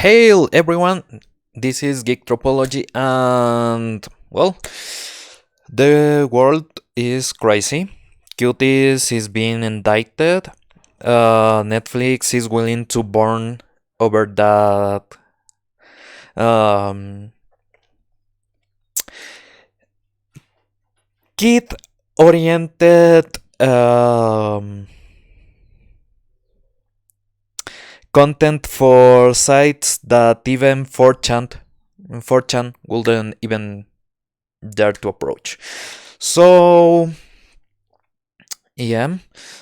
Hail everyone, this is Geek Tropology, and well, the world is crazy. Cuties is being indicted. Netflix is willing to burn over that um, kid oriented content for sites that even 4chan wouldn't even dare to approach. So yeah,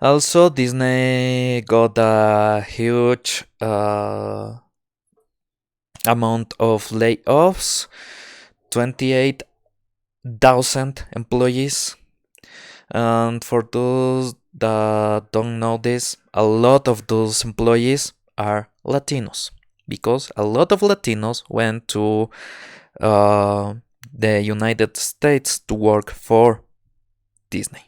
also Disney got a huge amount of layoffs, 28,000 employees. And for those that don't know this, a lot of those employees are Latinos, because a lot of Latinos went to the United States to work for Disney.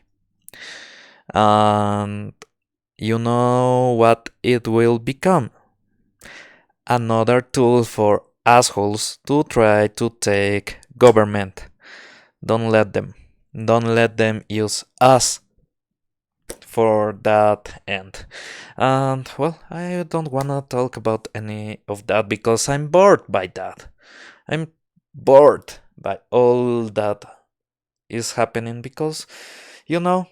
And you know what it will become? Another tool for assholes to try to take government. Don't let them. Don't let them use us for that end. And well, I don't wanna talk about any of that because I'm bored by that. I'm bored by all that is happening because, you know,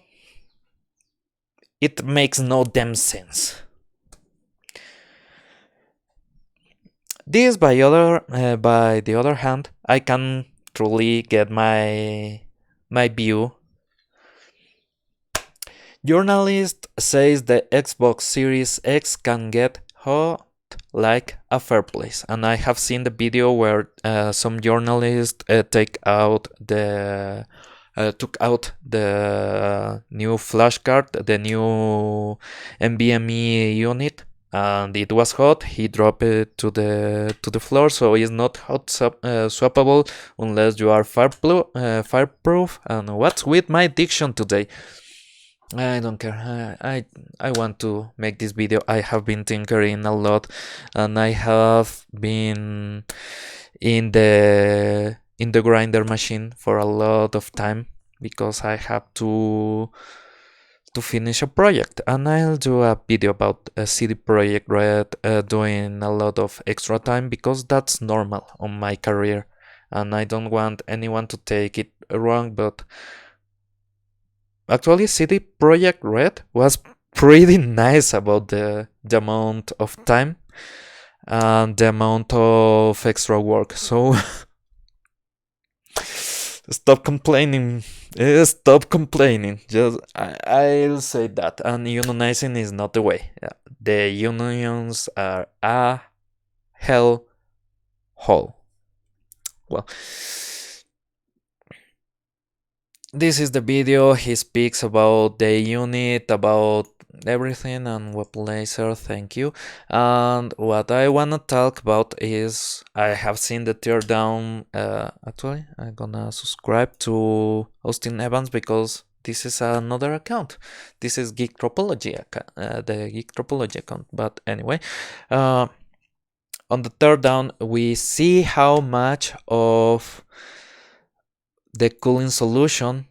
it makes no damn sense. This, by the other hand, I can truly get my view. Journalist says the Xbox Series X can get hot like a fireplace, and I have seen the video where some journalists took out the new flash card, the new NVMe unit, and it was hot. He dropped it to the floor, so it's not hot swappable unless you are fireproof. And what's with my diction today? I don't care. I want to make this video. I have been tinkering a lot, and I have been in the grinder machine for a lot of time because I have to finish a project, and I'll do a video about a CD Projekt Red doing a lot of extra time because that's normal on my career, and I don't want anyone to take it wrong, but actually CD Projekt Red was pretty nice about the amount of time and the amount of extra work. So stop complaining. Stop complaining. Just I'll say that. And unionizing is not the way. The unions are a hell hole. Well, this is the video. He speaks about the unit, about everything, and web laser. Thank you. And what I wanna talk about is I have seen the teardown. Actually, I'm gonna subscribe to Austin Evans because this is another account. This is Geek Tropology, the Geek Tropology account. But anyway, on the teardown, we see how much of the cooling solution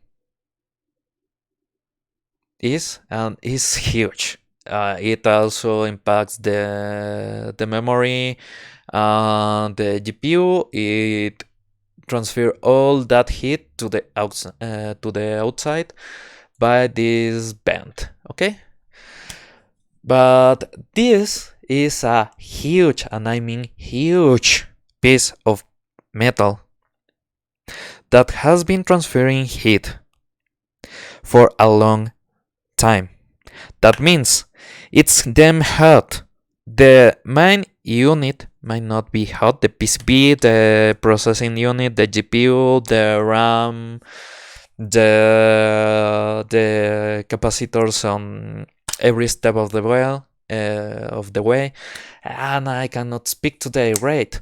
is, and is huge. It also impacts the memory, the GPU. It transfer all that heat to the outside by this band. Okay, but this is a huge, and I mean huge, piece of metal that has been transferring heat for a long time. That means it's damn hot. The main unit might not be hot. The PCB, the processing unit, the GPU, the RAM, the capacitors on every step of the way, and I cannot speak today, right?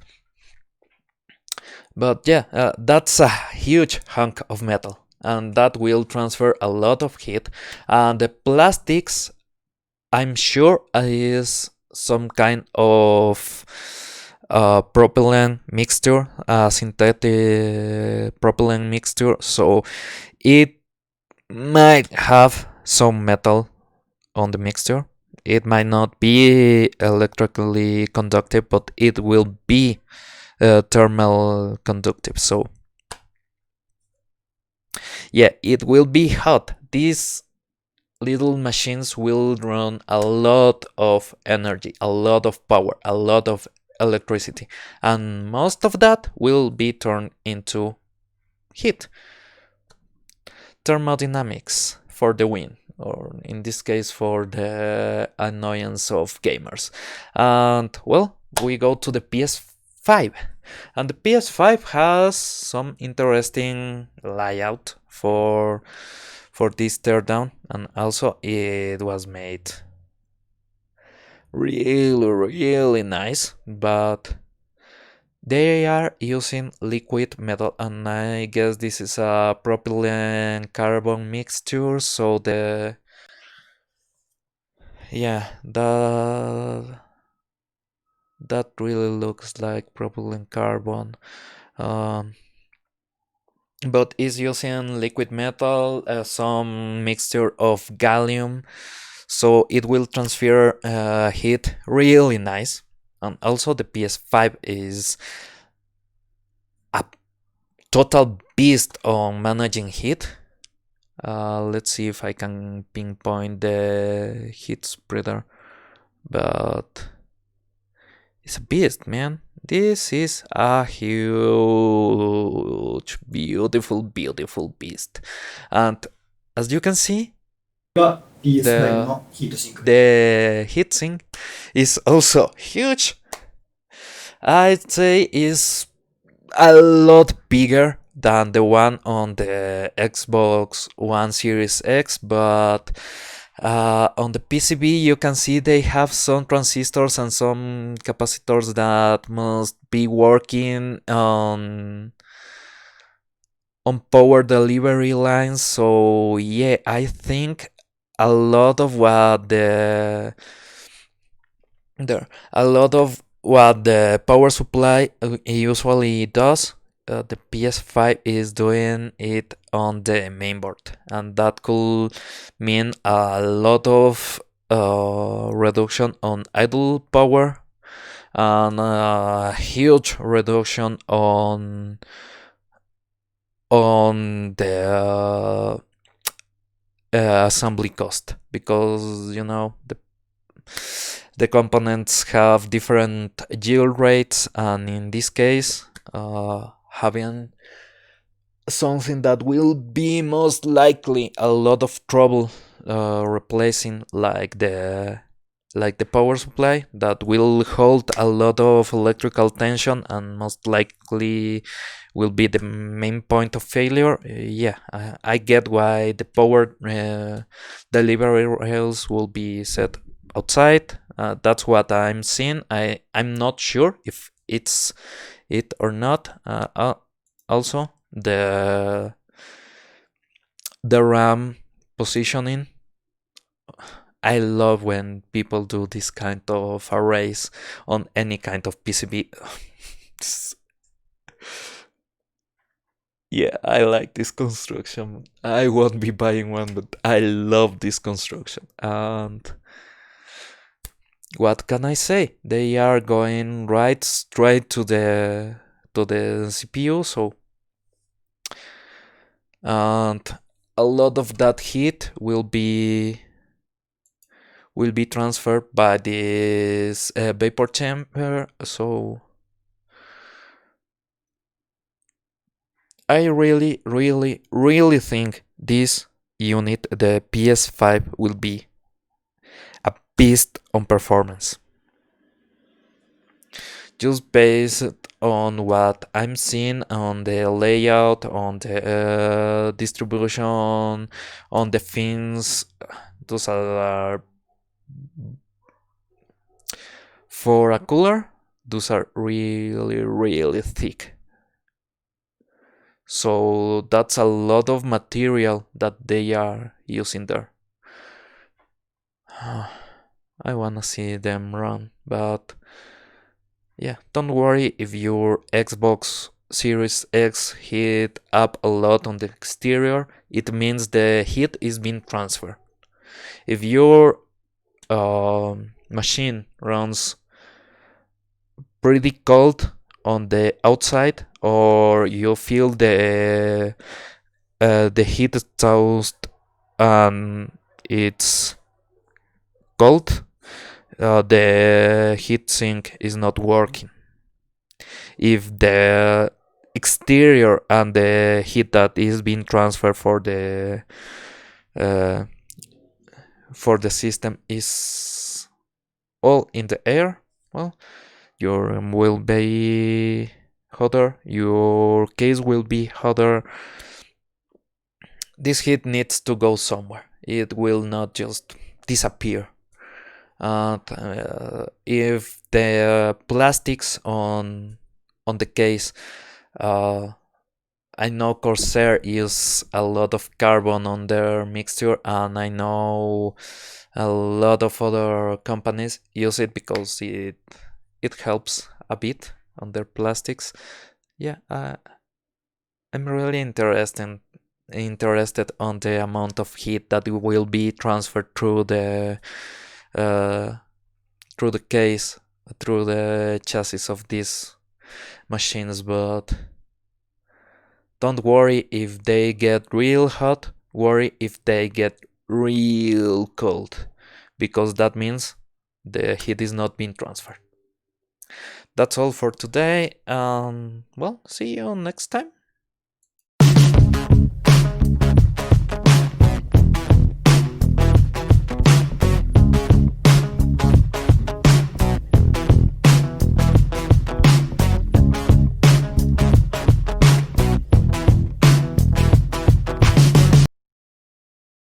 But yeah, that's a huge hunk of metal, and that will transfer a lot of heat. And the plastics, I'm sure, is some kind of a propellant mixture, a synthetic propellant mixture, so it might have some metal on the mixture. It might not be electrically conductive, but it will be thermal conductive. So yeah, it will be hot. These little machines will run a lot of energy, a lot of power, a lot of electricity, and most of that will be turned into heat. Thermodynamics for the win, or in this case for the annoyance of gamers. And well, we go to the PS5, and the PS5 has some interesting layout for this teardown, and also it was made really nice, but they are using liquid metal, and I guess this is a propylene carbon mixture, so yeah, that really looks like propylene carbon. Um, but is using liquid metal, some mixture of gallium, so it will transfer heat really nice. And also the PS5 is a total beast on managing heat. Let's see if I can pinpoint the heat spreader, but it's a beast, man. This is a huge, beautiful beast. And as you can see, the heatsink is also huge. I'd say is a lot bigger than the one on the Xbox One Series X, but on the PCB you can see they have some transistors and some capacitors that must be working on power delivery lines. So yeah, I think a lot of what the power supply usually does, the PS5 is doing it on the mainboard, and that could mean a lot of reduction on idle power and a huge reduction on the assembly cost, because the components have different yield rates, and in this case, having something that will be most likely a lot of trouble replacing, like the power supply that will hold a lot of electrical tension and most likely will be the main point of failure. Yeah, I get why the power delivery rails will be set outside. That's what I'm seeing. I'm not sure if it's it or not. Also, the RAM positioning. I love when people do this kind of arrays on any kind of PCB. Yeah, I like this construction. I won't be buying one, but I love this construction. And what can I say? They are going right straight to the CPU, so and a lot of that heat will be transferred by this vapor chamber. So I really think this unit, the PS5, will be a beast on performance. Just based on what I'm seeing on the layout, on the distribution, on the fins, those are for a cooler. Those are really thick. So that's a lot of material that they are using there. I wanna see them run, but Yeah, don't worry if your Xbox Series X heat up a lot on the exterior. It means the heat is being transferred. If your machine runs pretty cold on the outside, or you feel the heat toast and it's cold, the heatsink is not working. If the exterior and the heat that is being transferred uh, for the system is all in the air, well, your room will be hotter, your case will be hotter. This heat needs to go somewhere. It will not just disappear. And if the plastics on the case, I know Corsair use a lot of carbon on their mixture, and I know a lot of other companies use it because it helps a bit on their plastics. Yeah, I'm really interested on the amount of heat that will be transferred uh, through the case, through the chassis of these machines. But don't worry if they get real hot. Worry if they get real cold, because that means the heat is not being transferred. That's all for today. Well, see you next time.